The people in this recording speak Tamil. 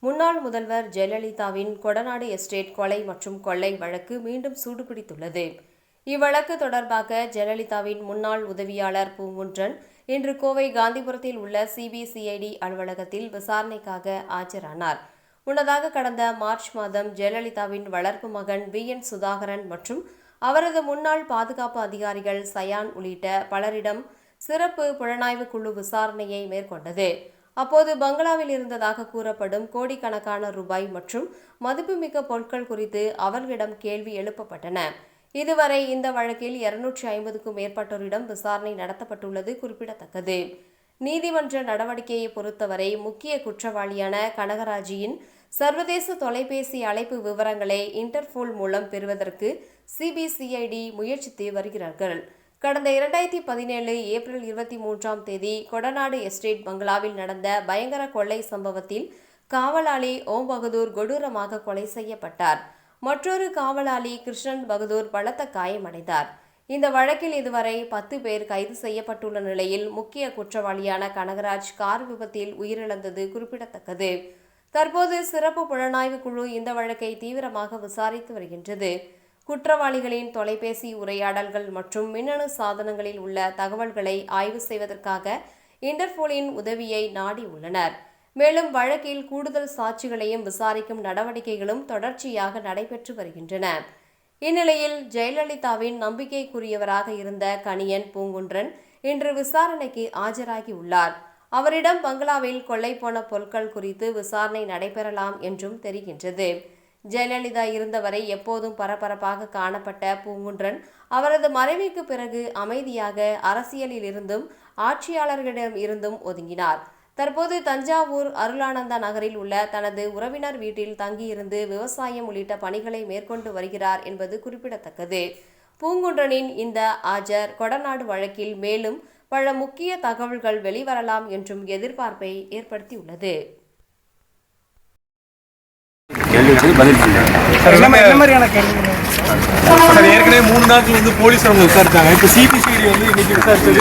முன்னாள் முதல்வர் ஜெயலலிதாவின் கொடநாடு எஸ்டேட் கொலை மற்றும் கொள்ளை வழக்கு மீண்டும் சூடுபிடித்துள்ளது. இவ்வழக்கு தொடர்பாக ஜெயலலிதாவின் முன்னாள் உதவியாளர் பூங்குன்றன் இன்று கோவை காந்திபுரத்தில் உள்ள சிபிசிஐடி அலுவலகத்தில் விசாரணைக்காக ஆஜரானார். முன்னதாக கடந்த மார்ச் மாதம் ஜெயலலிதாவின் வளர்ப்பு மகன் VN சுதாகரன் மற்றும் அவரது முன்னாள் பாதுகாப்பு அதிகாரிகள் சயான் உள்ளிட்ட பலரிடம் சிறப்பு புலனாய்வு குழு விசாரணையை மேற்கொண்டது. அப்போது பங்களாவில் இருந்ததாக கூறப்படும் கோடிக்கணக்கான ரூபாய் மற்றும் மதிப்புமிக்க பொருட்கள் குறித்து அவர்களிடம் கேள்வி எழுப்பப்பட்டன. இதுவரை இந்த வழக்கில் 250க்கும் மேற்பட்டோரிடம் விசாரணை நடத்தப்பட்டுள்ளது குறிப்பிடத்தக்கது. நீதிமன்ற நடவடிக்கையை பொறுத்தவரை முக்கிய குற்றவாளியான கனகராஜியின் சர்வதேச தொலைபேசி அழைப்பு விவரங்களை இன்டர்போல் மூலம் பெறுவதற்கு சிபிசிஐடி முயற்சித்து வருகிறார்கள். கடந்த 2017 ஏப்ரல் 23 கொடநாடு எஸ்டேட் பங்களாவில் நடந்த பயங்கர கொள்ளை சம்பவத்தில் காவலாளி ஓம் பகதூர் கொடூரமாக கொலை செய்யப்பட்டார். மற்றொரு காவலாளி கிருஷ்ணன் பகதூர் பலத்த காயமடைந்தார். இந்த வழக்கில் இதுவரை 10 பேர் கைது செய்யப்பட்டுள்ள நிலையில் முக்கிய குற்றவாளியான கனகராஜ் கார் விபத்தில் உயிரிழந்தது குறிப்பிடத்தக்கது. தற்போது சிறப்பு புலனாய்வு குழு இந்த வழக்கை தீவிரமாக விசாரித்து வருகின்றது. குற்றவாளிகளின் தொலைபேசி உரையாடல்கள் மற்றும் மின்னணு சாதனங்களில் உள்ள தகவல்களை ஆய்வு செய்வதற்காக இன்டர்போலின் உதவியை நாடி உள்ளனர். மேலும் வழக்கில் கூடுதல் சாட்சிகளையும் விசாரிக்கும் நடவடிக்கைகளும் தொடர்ச்சியாக நடைபெற்று வருகின்றன. இந்நிலையில் ஜெயலலிதாவின் நம்பிக்கைக்குரியவராக இருந்த கணியன் பூங்குன்றன் இன்று விசாரணைக்கு ஆஜராகியுள்ளார். அவரிடம் பங்களாவில் கொள்ளை போன பொருட்கள் குறித்து விசாரணை நடைபெறலாம் என்றும் தெரிகின்றது. ஜெயலலிதா இருந்தவரை எப்போதும் பரபரப்பாக காணப்பட்ட பூங்குன்றன் அவரது மறைவுக்கு பிறகு அமைதியாக அரசியலில் இருந்தும் ஆட்சியாளர்களிடம் இருந்தும் ஒதுங்கினார். தற்போது தஞ்சாவூர் அருளானந்தா நகரில் உள்ள தனது உறவினர் வீட்டில் தங்கியிருந்து விவசாயம் உள்ளிட்ட பணிகளை மேற்கொண்டு வருகிறார் என்பது குறிப்பிடத்தக்கது. பூங்குன்றனின் இந்த ஆஜர் கொடநாடு வழக்கில் மேலும் பல முக்கிய தகவல்கள் வெளிவரலாம் என்றும் எதிர்பார்ப்பை ஏற்படுத்தியுள்ளது. ஏற்கனவே 3 நாட்கள் வந்து போலீஸ் அவங்க விசாரித்தாங்க. இப்போ சிபிசிஐடி வந்து இன்னைக்கு விசாரிச்சது